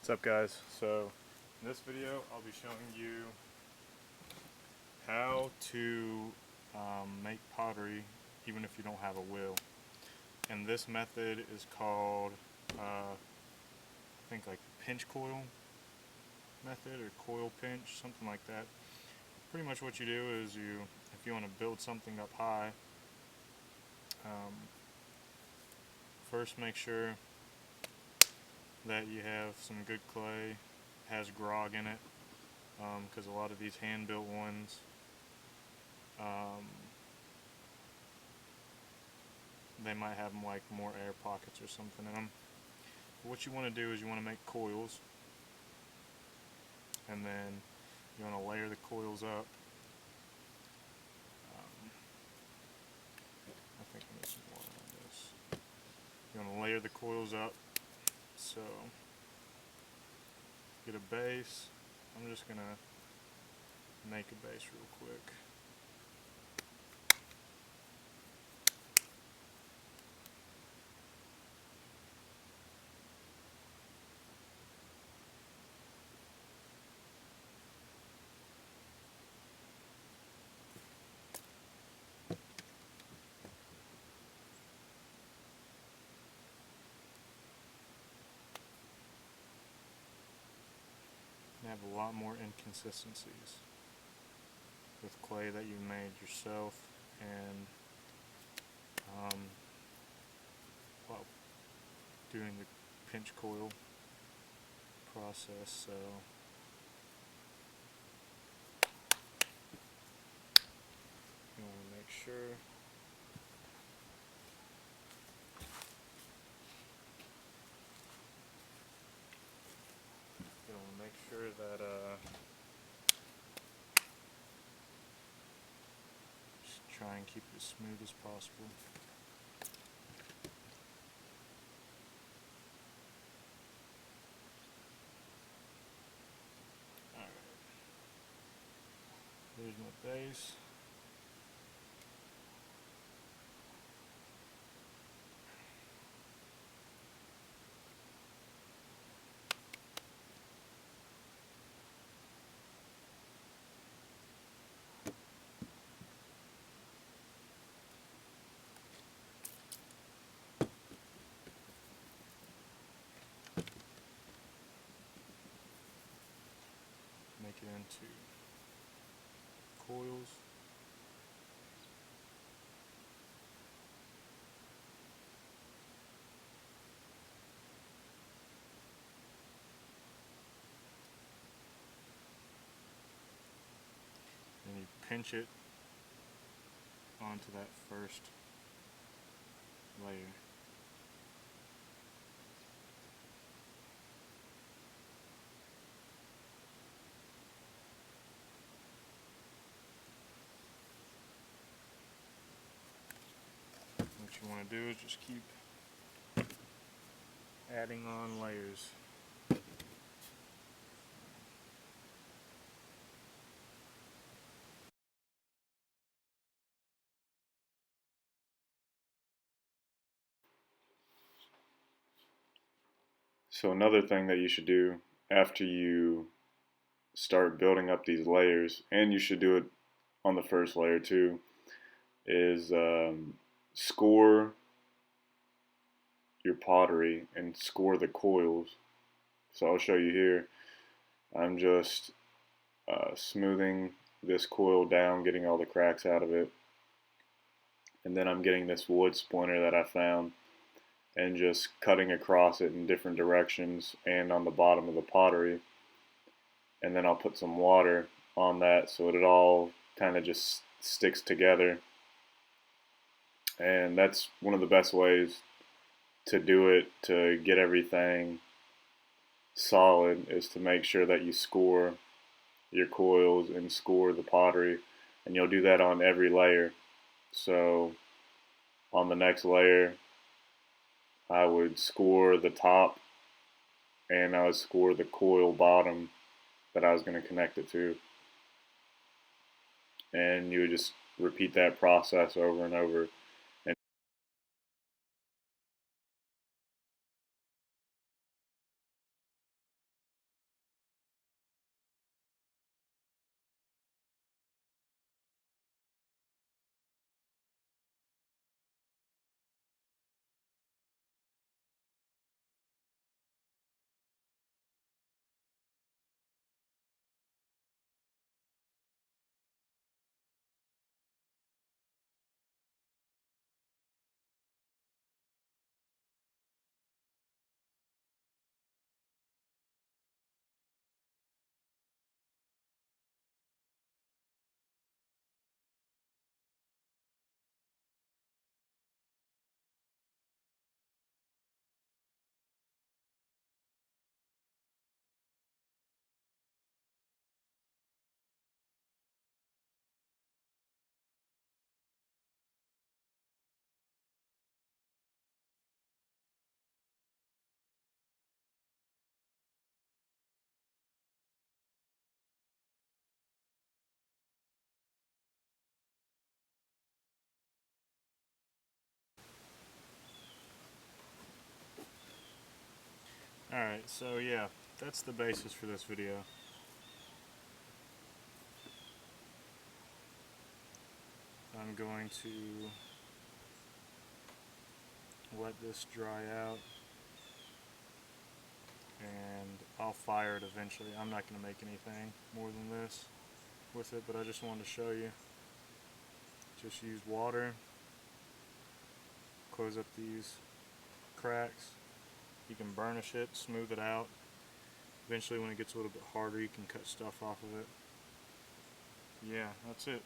What's up, guys? So in this video I'll be showing you how to make pottery even if you don't have a wheel. And this method is called I think like pinch coil method or coil pinch, something like that. Pretty much what you do is if you want to build something up high, first make sure that you have some good clay, has grog in it, because a lot of these hand-built ones they might have like more air pockets or something in them. But what you want to do is you want to make coils, and then you want to layer the coils up. I think I need some water on this. You want to layer the coils up. So get a base. I'm just gonna make a base real quick. You have a lot more inconsistencies with clay that you made yourself, and while doing the pinch coil process. So you want to make sure that just try and keep it as smooth as possible. Alright, here's my base. Make it into coils. And you pinch it onto that first layer. What you want to do is just keep adding on layers. So another thing that you should do after you start building up these layers, and you should do it on the first layer too, is score your pottery and score the coils. So I'll show you here. I'm just smoothing this coil down, getting all the cracks out of it, and then I'm getting this wood splinter that I found and just cutting across it in different directions and on the bottom of the pottery, and then I'll put some water on that so it all kind of just sticks together. And that's one of the best ways to do it, to get everything solid, is to make sure that you score your coils and score the pottery, and you'll do that on every layer. So on the next layer I would score the top, and I would score the coil bottom that I was going to connect it to, and you would just repeat that process over and over. Alright, so yeah, that's the basis for this video. I'm going to let this dry out and I'll fire it eventually. I'm not going to make anything more than this with it, but I just wanted to show you. Just use water, close up these cracks. You can burnish it, smooth it out. Eventually when it gets a little bit harder you can cut stuff off of it. Yeah, that's it.